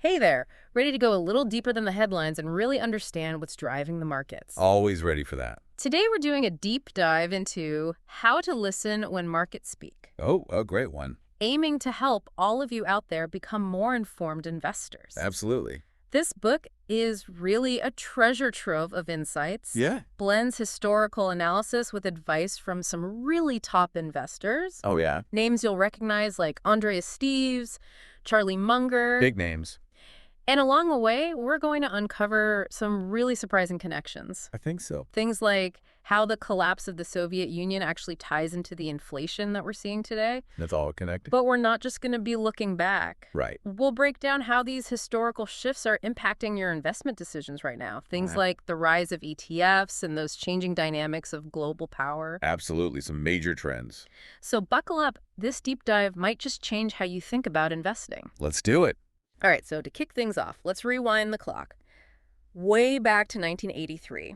Hey there, ready to go a little deeper than the headlines and really understand what's driving the markets. Always ready for that. Today we're doing a deep dive into how to listen when markets speak, Oh, a great one. aiming to help all of you out there become more informed investors. Absolutely. This book is really a treasure trove of insights, Yeah. blends historical analysis with advice from some really top investors, Oh, yeah. names you'll recognize like Andreas Steves, Charlie Munger. Big names. And along the way, we're going to uncover some really surprising connections. I think so. Things like how the collapse of the Soviet Union actually ties into the inflation that we're seeing today. That's all connected. But we're not just going to be looking back. Right. We'll break down how these historical shifts are impacting your investment decisions right now. Things Right. like the rise of ETFs and those changing dynamics of global power. Absolutely. Some major trends. So buckle up. This deep dive might just change how you think about investing. Let's do it. All right, so to kick things off, let's rewind the clock. Way back to 1983,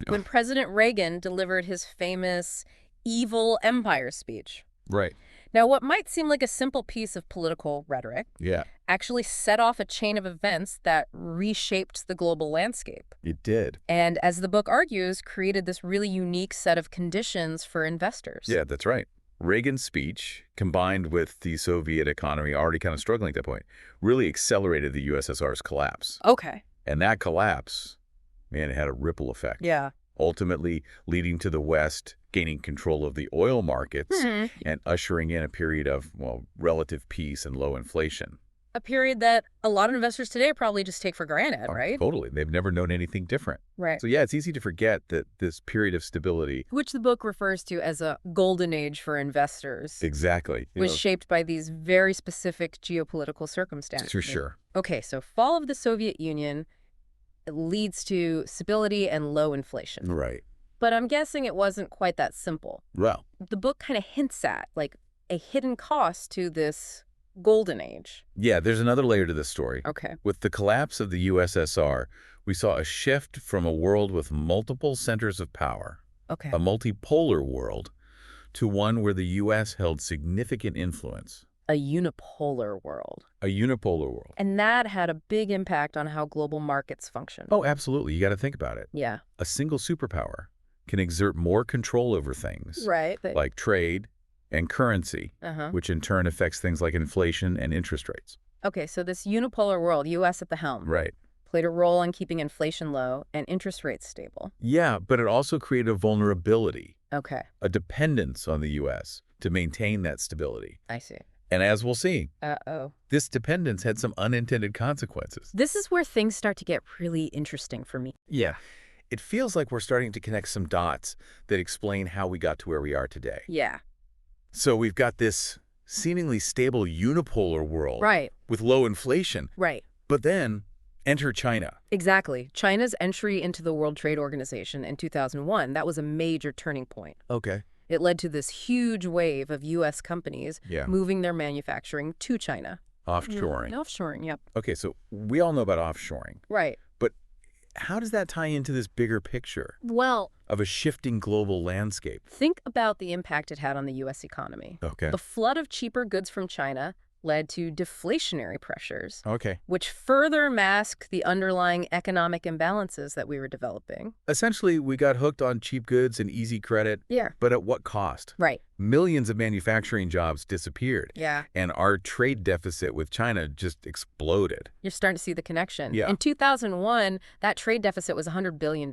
when President Reagan delivered his famous evil empire speech. Right. Now, what might seem like a simple piece of political rhetoric Yeah. actually set off a chain of events that reshaped the global landscape. It did. And as the book argues, created this really unique set of conditions for investors. Yeah, that's right. Reagan's speech, combined with the Soviet economy already kind of struggling at that point, really accelerated the USSR's collapse. Okay. And that collapse, man, it had a ripple effect. Yeah. Ultimately leading to the West gaining control of the oil markets Hmm. and ushering in a period of, well, relative peace and low inflation. A period that a lot of investors today probably just take for granted, Oh, right? Totally. They've never known anything different. Right. So yeah, it's easy to forget that this period of stability, Which the book refers to as a golden age for investors, exactly, was shaped by these very specific geopolitical circumstances. for sure. Okay, so fall of the Soviet Union leads to stability and low inflation. Right. But I'm guessing it wasn't quite that simple. Well, The book kind of hints at, like, a hidden cost to this golden age. yeah, there's another layer to this story. Okay. With the collapse of the USSR, we saw a shift from a world with multiple centers of power, Okay. a multipolar world, to one where the U.S. held significant influence, A unipolar world. a unipolar world. And that had a big impact on how global markets function. Oh, absolutely. You got to think about it. Yeah. A single superpower can exert more control over things, Right. like trade and currency, Uh-huh. which in turn affects things like inflation and interest rates. Okay, so this unipolar world, U.S. at the helm, Right. played a role in keeping inflation low and interest rates stable. Yeah, but it also created a vulnerability, Okay, a dependence on the U.S. to maintain that stability. I see. And as we'll see, Uh-oh. this dependence had some unintended consequences. This is where things start to get really interesting for me. Yeah. It feels like we're starting to connect some dots that explain how we got to where we are today. Yeah. So we've got this seemingly stable unipolar world Right, with low inflation, right. but then enter China. Exactly. China's entry into the World Trade Organization in 2001, that was a major turning point. Okay. It led to this huge wave of U.S. companies Yeah. moving their manufacturing to China. Offshoring. Offshoring, yep. Okay, so we all know about offshoring, Right. but how does that tie into this bigger picture Well, of a shifting global landscape? think about the impact it had on the U.S. economy. Okay. The flood of cheaper goods from China led to deflationary pressures, Okay. which further masked the underlying economic imbalances that we were developing. Essentially, we got hooked on cheap goods and easy credit, Yeah. but at what cost? Right. Millions of manufacturing jobs disappeared, Yeah. and our trade deficit with China just exploded. You're starting to see the connection. Yeah. In 2001, that trade deficit was $100 billion.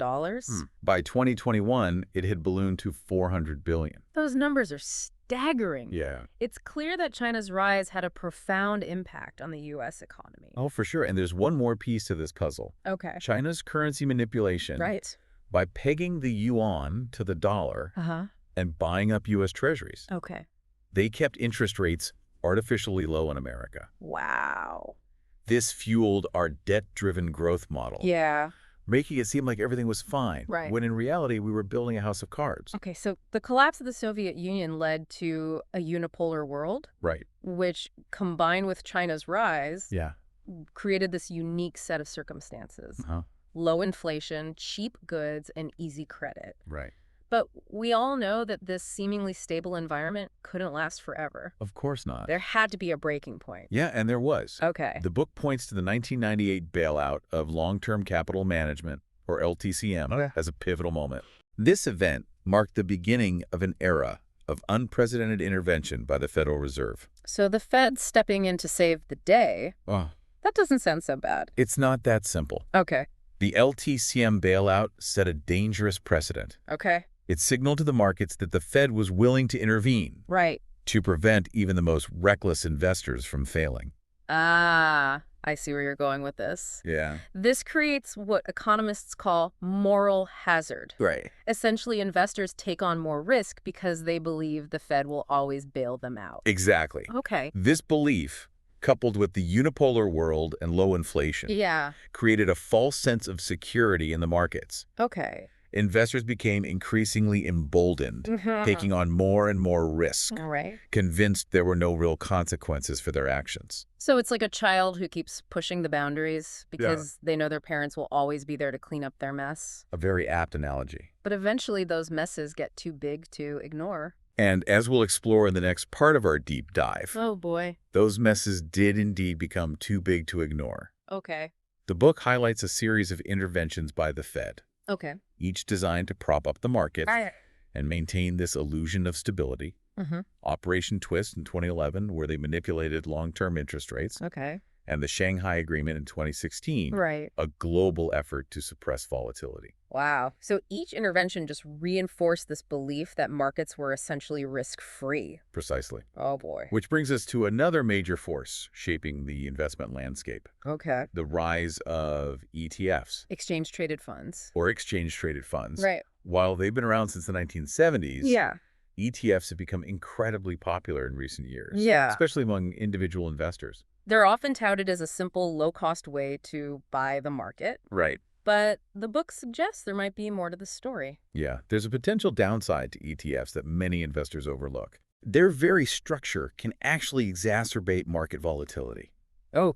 By 2021, it had ballooned to $400 billion. Those numbers are staggering. Yeah. It's clear that China's rise had a profound impact on the U.S. economy. Oh, for sure. And there's one more piece to this puzzle. Okay. China's currency manipulation, Right. by pegging the yuan to the dollar Uh-huh. and buying up U.S. treasuries, Okay. they kept interest rates artificially low in America. Wow. This fueled our debt-driven growth model, Yeah. making it seem like everything was fine, Right. when in reality we were building a house of cards. Okay, so the collapse of the Soviet Union led to a unipolar world, Right. which, combined with China's rise, Yeah. created this unique set of circumstances. Uh-huh. Low inflation, cheap goods, and easy credit. Right. But we all know that this seemingly stable environment couldn't last forever. Of course not. There had to be a breaking point. Yeah, and there was. Okay. The book points to the 1998 bailout of long-term capital management, or LTCM, as a pivotal moment. This event marked the beginning of an era of unprecedented intervention by the Federal Reserve. So the Fed stepping in to save the day, Oh, that doesn't sound so bad. it's not that simple. Okay. The LTCM bailout set a dangerous precedent. Okay. It signaled to the markets that the Fed was willing to intervene Right. to prevent even the most reckless investors from failing. Ah, I see where you're going with this. Yeah. This creates what economists call moral hazard. Right. Essentially, investors take on more risk because they believe the Fed will always bail them out. Exactly. Okay. This belief, coupled with the unipolar world and low inflation, Yeah. created a false sense of security in the markets. Okay. Investors became increasingly emboldened, taking on more and more risk, All right. convinced there were no real consequences for their actions. So it's like a child who keeps pushing the boundaries because they know their parents will always be there to clean up their mess. A very apt analogy. But eventually those messes get too big to ignore. And as we'll explore in the next part of our deep dive, Oh, boy. those messes did indeed become too big to ignore. Okay. The book highlights a series of interventions by the Fed, Okay. each designed to prop up the market and maintain this illusion of stability. Operation Twist in 2011, where they manipulated long-term interest rates, Okay. and the Shanghai Agreement in 2016, Right. a global effort to suppress volatility. Wow. So each intervention just reinforced this belief that markets were essentially risk-free. Precisely. Oh, boy. Which brings us to another major force shaping the investment landscape, Okay. the rise of ETFs, Exchange-traded funds. or exchange-traded funds. Right. While they've been around since the 1970s, Yeah. ETFs have become incredibly popular in recent years, Yeah. especially among individual investors. They're often touted as a simple, low-cost way to buy the market. Right. But the book suggests there might be more to the story. Yeah, there's a potential downside to ETFs that many investors overlook. Their very structure can actually exacerbate market volatility,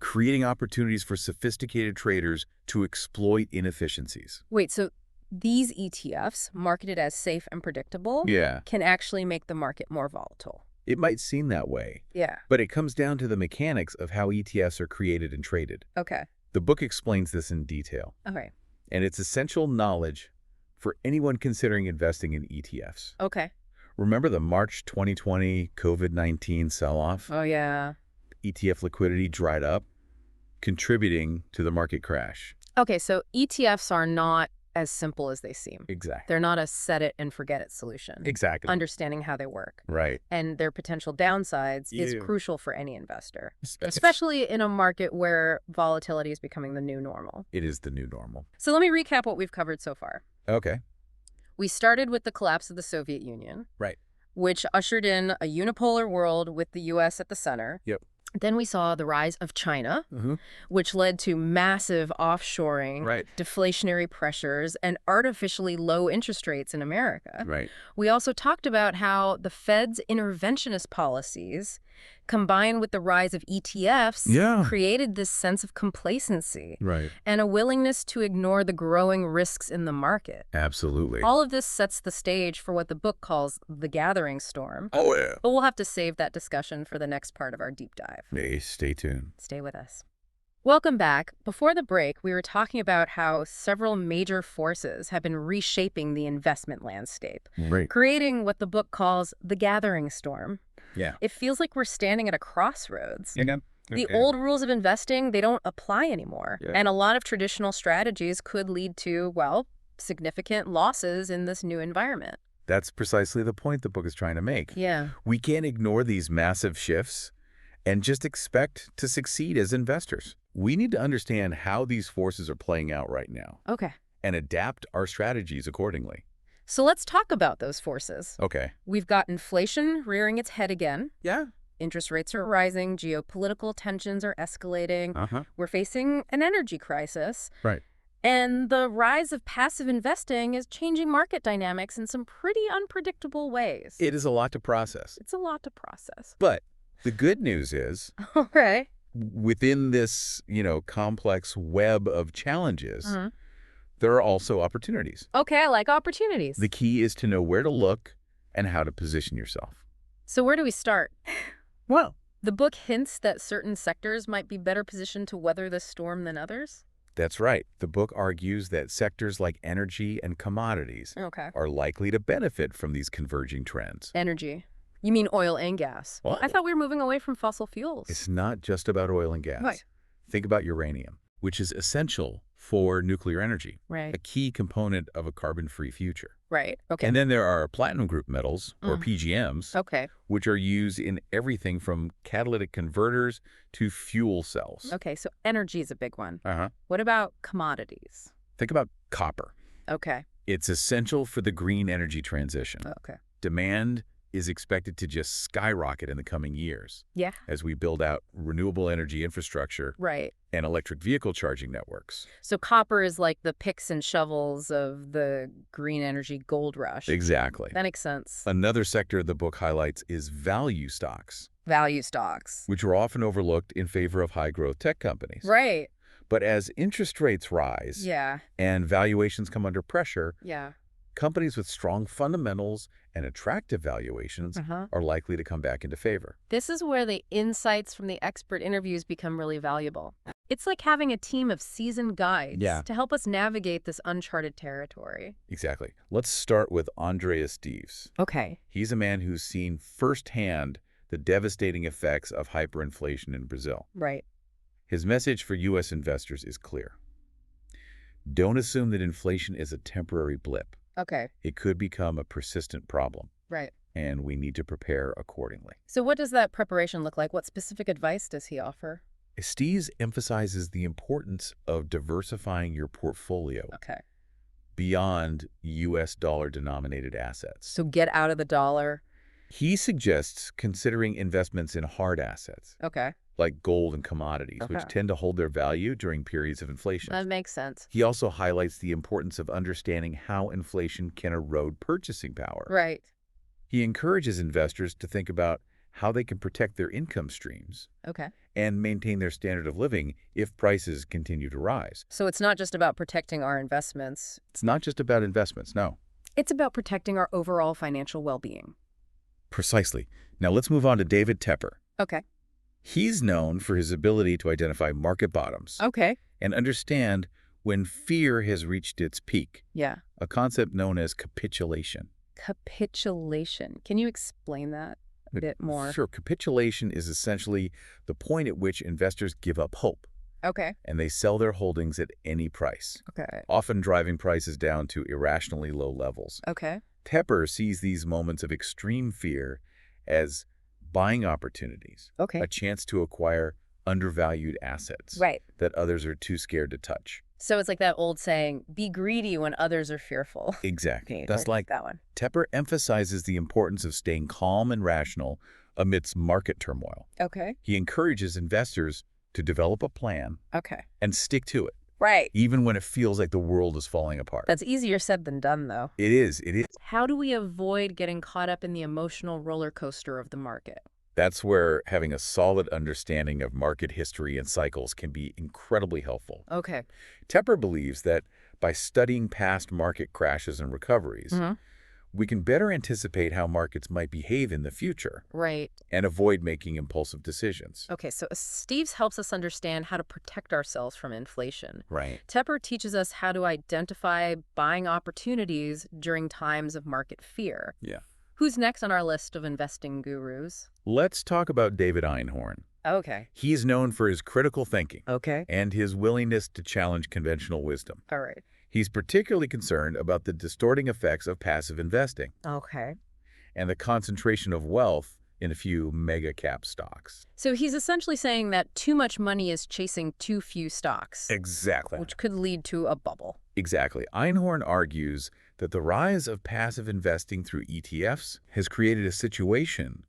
creating opportunities for sophisticated traders to exploit inefficiencies. Wait, so these ETFs, marketed as safe and predictable, Yeah, can actually make the market more volatile. it might seem that way, Yeah. but it comes down to the mechanics of how ETFs are created and traded. Okay. The book explains this in detail, Okay. and it's essential knowledge for anyone considering investing in ETFs. Okay. Remember the March 2020 COVID-19 sell-off? Oh, yeah. ETF liquidity dried up, contributing to the market crash. Okay, so ETFs are not as simple as they seem. Exactly. They're not a set-it-and-forget-it solution. Exactly. Understanding how they work Right. and their potential downsides is Yeah. crucial for any investor, especially in a market where volatility is becoming the new normal. It is the new normal. So let me recap what we've covered so far. Okay. We started with the collapse of the Soviet Union, Right. which ushered in a unipolar world with the U.S. at the center. Yep. Then we saw the rise of China, which led to massive offshoring, Right. deflationary pressures, and artificially low interest rates in America. Right. We also talked about how the Fed's interventionist policies, combined with the rise of ETFs, Yeah. created this sense of complacency Right. and a willingness to ignore the growing risks in the market. Absolutely. All of this sets the stage for what the book calls the gathering storm. Oh, yeah. But we'll have to save that discussion for the next part of our deep dive. Hey, stay tuned. Stay with us. Welcome back. Before the break, we were talking about how several major forces have been reshaping the investment landscape, Right. creating what the book calls the gathering storm. Yeah. It feels like we're standing at a crossroads. Yeah. The old rules of investing, they don't apply anymore. Yeah. And a lot of traditional strategies could lead to, well, significant losses in this new environment. That's precisely the point the book is trying to make. Yeah. We can't ignore these massive shifts and just expect to succeed as investors. We need to understand how these forces are playing out right now Okay. and adapt our strategies accordingly. So let's talk about those forces. Okay. We've got inflation rearing its head again. Yeah. Interest rates are rising. Geopolitical tensions are escalating. Uh-huh. We're facing an energy crisis. Right. And the rise of passive investing is changing market dynamics in some pretty unpredictable ways. It is a lot to process. It's a lot to process. But the good news is, All right. within this, complex web of challenges, there are also opportunities. Okay, I like opportunities. The key is to know where to look and how to position yourself. So where do we start? Well, The book hints that certain sectors might be better positioned to weather the storm than others? that's right. The book argues that sectors like energy and commodities Okay. are likely to benefit from these converging trends. Energy. You mean oil and gas? What? I thought we were moving away from fossil fuels. It's not just about oil and gas. Right. Think about uranium, which is essential for nuclear energy, Right. a key component of a carbon-free future. Right. Okay. And then there are platinum group metals, or PGMs, Okay. which are used in everything from catalytic converters to fuel cells. Okay, so energy is a big one. Uh-huh. What about commodities? Think about copper. Okay. It's essential for the green energy transition. Okay. Demand is expected to just skyrocket in the coming years Yeah. as we build out renewable energy infrastructure Right. and electric vehicle charging networks. So copper is like the picks and shovels of the green energy gold rush. Exactly. That makes sense. Another sector the book highlights is value stocks, Value stocks. which are often overlooked in favor of high-growth tech companies. Right. But as interest rates rise Yeah. and valuations come under pressure, Yeah. companies with strong fundamentals and attractive valuations are likely to come back into favor. This is where the insights from the expert interviews become really valuable. It's like having a team of seasoned guides to help us navigate this uncharted territory. Exactly. Let's start with Andreas Deves. Okay. He's a man who's seen firsthand the devastating effects of hyperinflation in Brazil. Right. His message for U.S. investors is clear. Don't assume that inflation is a temporary blip. Okay. It could become a persistent problem, Right. and we need to prepare accordingly. So what does that preparation look like? What specific advice does he offer? Estes emphasizes the importance of diversifying your portfolio Okay. beyond U.S. dollar-denominated assets. So get out of the dollar. He suggests considering investments in hard assets, Okay. like gold and commodities, which Okay. tend to hold their value during periods of inflation. That makes sense. He also highlights the importance of understanding how inflation can erode purchasing power. Right. He encourages investors to think about how they can protect their income streams Okay. and maintain their standard of living if prices continue to rise. So it's not just about protecting our investments. It's not just about investments, no. It's about protecting our overall financial well-being. Precisely. Now let's move on to David Tepper. Okay. He's known for his ability to identify market bottoms Okay. and understand when fear has reached its peak, Yeah. a concept known as capitulation. Capitulation. Can you explain that a bit more? Sure. Capitulation is essentially the point at which investors give up hope Okay. and they sell their holdings at any price, Okay. often driving prices down to irrationally low levels. Okay. Tepper sees these moments of extreme fear as buying opportunities, Okay. a chance to acquire undervalued assets Right. that others are too scared to touch. So it's like that old saying, be greedy when others are fearful. Exactly. Okay, That's I like that one. Tepper emphasizes the importance of staying calm and rational amidst market turmoil. Okay. He encourages investors to develop a plan Okay. and stick to it, Right. even when it feels like the world is falling apart. That's easier said than done, though. It is. It is. How do we avoid getting caught up in the emotional roller coaster of the market? That's where having a solid understanding of market history and cycles can be incredibly helpful. Okay. Tepper believes that by studying past market crashes and recoveries, we can better anticipate how markets might behave in the future Right. and avoid making impulsive decisions. Okay, so Steve's helps us understand how to protect ourselves from inflation. Right. Tepper teaches us how to identify buying opportunities during times of market fear. Yeah. Who's next on our list of investing gurus? Let's talk about David Einhorn. Okay. He's known for his critical thinking Okay. and his willingness to challenge conventional wisdom. All right. He's particularly concerned about the distorting effects of passive investing Okay. and the concentration of wealth in a few mega-cap stocks. So he's essentially saying that too much money is chasing too few stocks, Exactly. which could lead to a bubble. Exactly. Einhorn argues that the rise of passive investing through ETFs has created a situation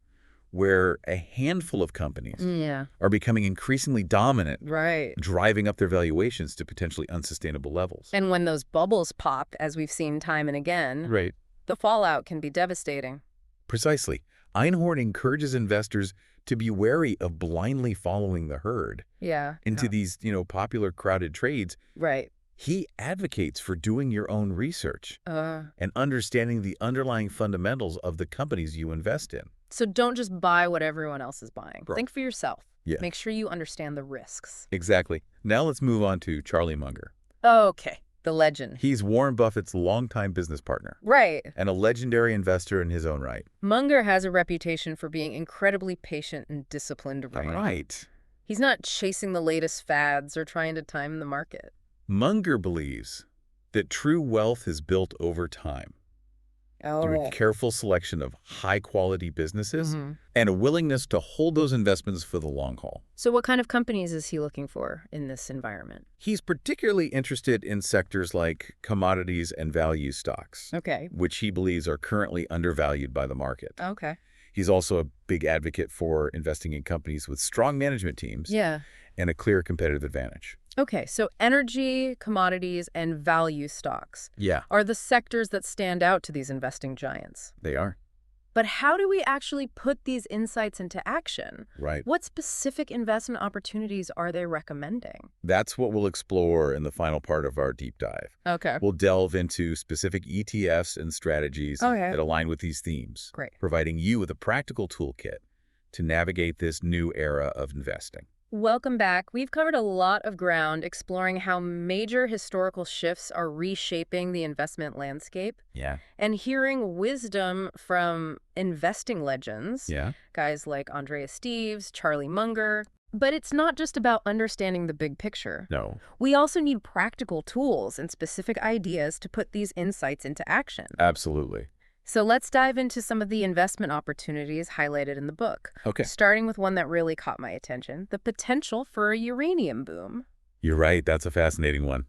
where a handful of companies Yeah. are becoming increasingly dominant, Right. driving up their valuations to potentially unsustainable levels. And when those bubbles pop, as we've seen time and again, Right. the fallout can be devastating. Precisely. Einhorn encourages investors to be wary of blindly following the herd Yeah. into these, popular crowded trades. Right. He advocates for doing your own research Uh, and understanding the underlying fundamentals of the companies you invest in. so don't just buy what everyone else is buying. Right. Think for yourself. Yeah, Make sure you understand the risks. exactly. Now let's move on to Charlie Munger. Okay, the legend. He's Warren Buffett's longtime business partner Right. and a legendary investor in his own right. Munger has a reputation for being incredibly patient and disciplined. Right. He's not chasing the latest fads or trying to time the market. Munger believes that true wealth is built over time through a careful selection of high-quality businesses and a willingness to hold those investments for the long haul. So what kind of companies is he looking for in this environment? He's particularly interested in sectors like commodities and value stocks, Okay. which he believes are currently undervalued by the market. Okay. He's also a big advocate for investing in companies with strong management teams Yeah. and a clear competitive advantage. Okay, so energy, commodities, and value stocks Yeah, are the sectors that stand out to these investing giants. they are. But how do we actually put these insights into action? Right. What specific investment opportunities are they recommending? That's what we'll explore in the final part of our deep dive. Okay. We'll delve into specific ETFs and strategies Okay. that align with these themes, Great. providing you with a practical toolkit to navigate this new era of investing. Welcome back. We've covered a lot of ground exploring how major historical shifts are reshaping the investment landscape Yeah. and hearing wisdom from investing legends, Yeah. guys like Andrea Steves, Charlie Munger. But it's not just about understanding the big picture. No. We also need practical tools and specific ideas to put these insights into action. Absolutely. So let's dive into some of the investment opportunities highlighted in the book. Okay. Starting with one that really caught my attention, the potential for a uranium boom. You're right. That's a fascinating one.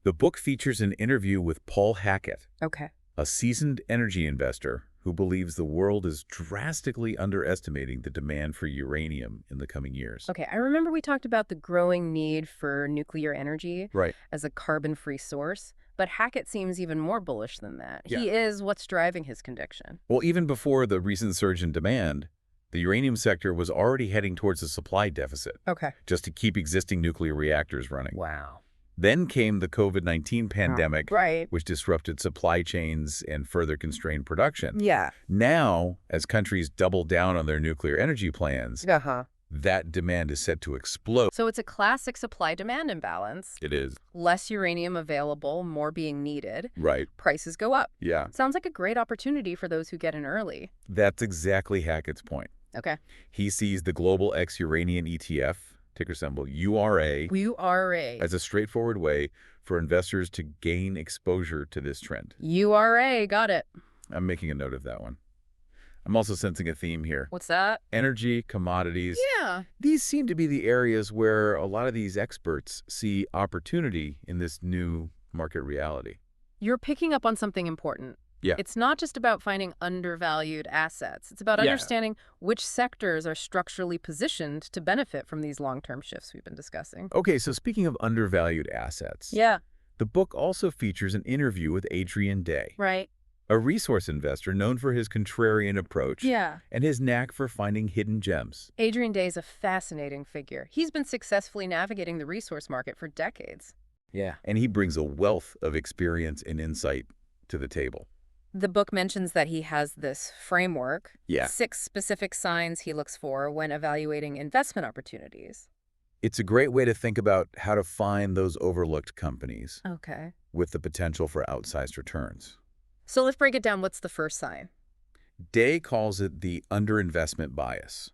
The book features an interview with Paul Hackett, Okay. a seasoned energy investor who believes the world is drastically underestimating the demand for uranium in the coming years. Okay, I remember we talked about the growing need for nuclear energy Right. as a carbon-free source, but Hackett seems even more bullish than that. Yeah. He is what's driving his conviction. Well, even before the recent surge in demand, the uranium sector was already heading towards a supply deficit Okay. just to keep existing nuclear reactors running. Wow. Then came the COVID-19 pandemic, Right. which disrupted supply chains and further constrained production. Yeah. Now, as countries double down on their nuclear energy plans, Uh-huh. that demand is set to explode. So it's a classic supply-demand imbalance. It is. Less uranium available, more being needed. Right. Prices go up. Yeah. Sounds like a great opportunity for those who get in early. That's exactly Hackett's point. Okay. He sees the Global X-Uranium ETF, ticker symbol URA, URA. as a straightforward way for investors to gain exposure to this trend. URA, got it. I'm making a note of that one. I'm also sensing a theme here. What's that? Energy, commodities. Yeah. These seem to be the areas where a lot of these experts see opportunity in this new market reality. You're picking up on something important. Yeah. It's not just about finding undervalued assets. It's about Yeah. understanding which sectors are structurally positioned to benefit from these long-term shifts we've been discussing. Okay, so speaking of undervalued assets, Yeah, the book also features an interview with Adrian Day, right. a resource investor known for his contrarian approach Yeah. and his knack for finding hidden gems. Adrian Day is a fascinating figure. He's been successfully navigating the resource market for decades. Yeah. And he brings a wealth of experience and insight to the table. The book mentions that he has this framework, Yeah. 6 specific signs he looks for when evaluating investment opportunities. It's a great way to think about how to find those overlooked companies Okay. with the potential for outsized returns. So let's break it down. What's the first sign? Day calls it the underinvestment bias,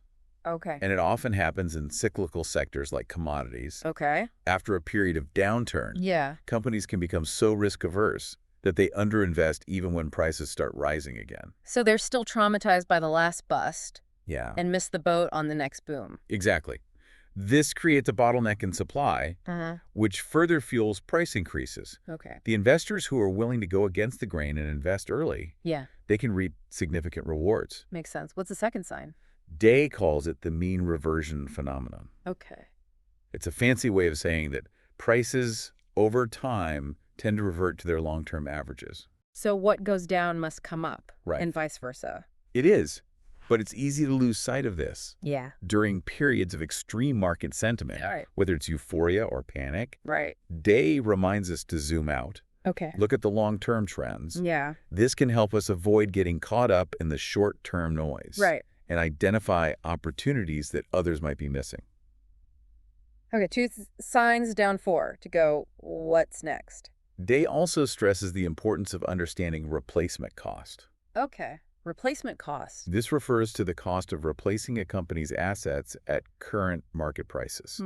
Okay. and it often happens in cyclical sectors like commodities. Okay. After a period of downturn, Yeah. companies can become so risk-averse that they underinvest even when prices start rising again. So they're still traumatized by the last bust Yeah, and miss the boat on the next boom. exactly. This creates a bottleneck in supply, which further fuels price increases. Okay. The investors who are willing to go against the grain and invest early, Yeah. they can reap significant rewards. Makes sense. What's the second sign? Day calls it the mean reversion phenomenon. Okay. It's a fancy way of saying that prices over time tend to revert to their long-term averages. So what goes down must come up, Right. and vice versa. It is. But it's easy to lose sight of this. Yeah. During periods of extreme market sentiment, All right. whether it's euphoria or panic, Right. Day reminds us to zoom out, Okay. look at the long-term trends. Yeah. This can help us avoid getting caught up in the short-term noise. Right. And identify opportunities that others might be missing. Okay, two signs down 4 to go, what's next? Day also stresses the importance of understanding replacement cost. Okay, replacement cost. This refers to the cost of replacing a company's assets at current market prices.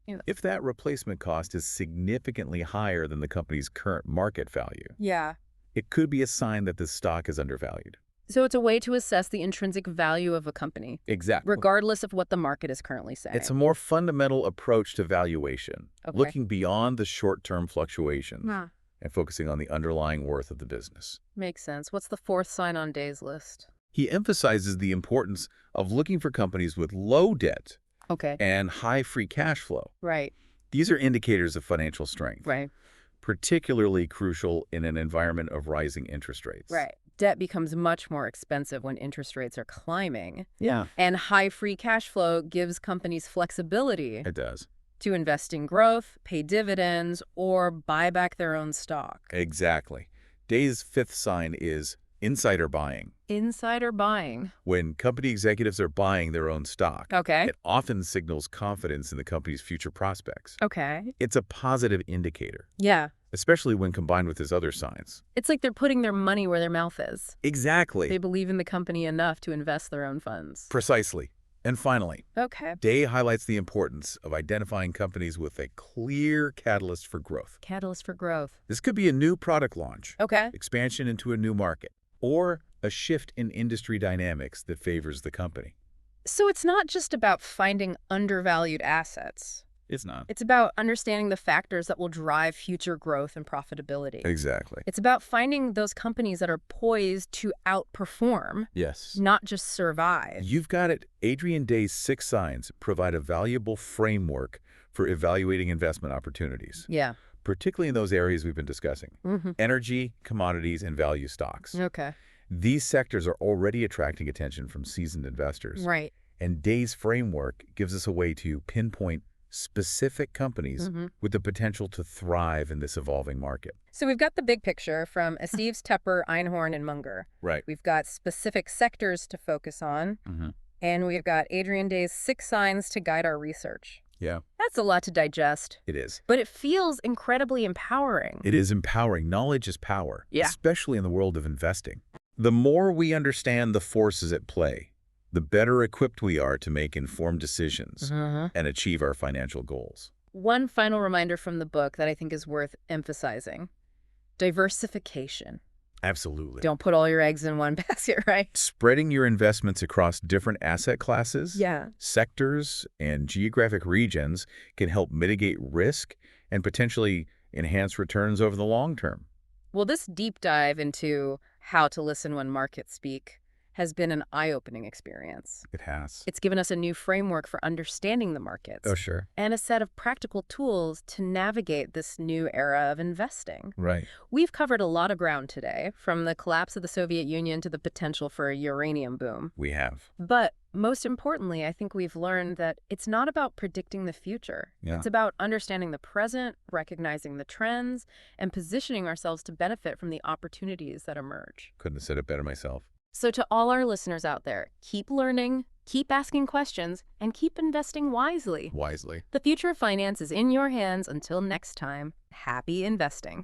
Yeah. If that replacement cost is significantly higher than the company's current market value, Yeah. it could be a sign that the stock is undervalued. So it's a way to assess the intrinsic value of a company, Exactly. regardless of what the market is currently saying. It's a more fundamental approach to valuation, Okay. looking beyond the short-term fluctuations Ah, and focusing on the underlying worth of the business. makes sense. What's the 4th sign on Day's list? He emphasizes the importance of looking for companies with low debt Okay. and high free cash flow. Right. These are indicators of financial strength, Right. particularly crucial in an environment of rising interest rates. Right. Debt becomes much more expensive when interest rates are climbing. Yeah, And high free cash flow gives companies flexibility it does. to invest in growth, pay dividends, or buy back their own stock. Exactly. Day's 5th sign is insider buying. Insider buying. When company executives are buying their own stock, Okay. it often signals confidence in the company's future prospects. Okay. It's a positive indicator, Yeah. especially when combined with his other signs. It's like they're putting their money where their mouth is. Exactly. They believe in the company enough to invest their own funds. Precisely. And finally, Okay. Day highlights the importance of identifying companies with a clear catalyst for growth. Catalyst for growth. This could be a new product launch, Okay. expansion into a new market, or a shift in industry dynamics that favors the company. So it's not just about finding undervalued assets. It's not. It's about understanding the factors that will drive future growth and profitability. Exactly. It's about finding those companies that are poised to outperform, Yes. not just survive. You've got it. Adrian Day's 6 signs provide a valuable framework for evaluating investment opportunities, Yeah. particularly in those areas we've been discussing: energy, commodities, and value stocks. Okay. These sectors are already attracting attention from seasoned investors. Right. And Day's framework gives us a way to pinpoint specific companies with the potential to thrive in this evolving market. So we've got the big picture from Esteves, Tepper, Einhorn, and Munger. Right. We've got specific sectors to focus on, and we've got Adrian Day's 6 signs to guide our research. Yeah, That's a lot to digest, it is. but it feels incredibly empowering. It is empowering. Knowledge is power, Yeah. especially in the world of investing. The more we understand the forces at play, the better equipped we are to make informed decisions and achieve our financial goals. One final reminder from the book that I think is worth emphasizing: diversification. Absolutely. Don't put all your eggs in one basket, right? Spreading your investments across different asset classes, Yeah. sectors, and geographic regions can help mitigate risk and potentially enhance returns over the long term. Well, this deep dive into how to listen when markets speak has been an eye-opening experience. It has. It's given us a new framework for understanding the markets Sure. and a set of practical tools to navigate this new era of investing. Right. We've covered a lot of ground today, from the collapse of the Soviet Union to the potential for a uranium boom. We have. But most importantly, I think we've learned that it's not about predicting the future. Yeah. It's about understanding the present, recognizing the trends, and positioning ourselves to benefit from the opportunities that emerge. Couldn't have said it better myself. So to all our listeners out there, keep learning, keep asking questions, and keep investing wisely. Wisely. The future of finance is in your hands. Until next time, happy investing.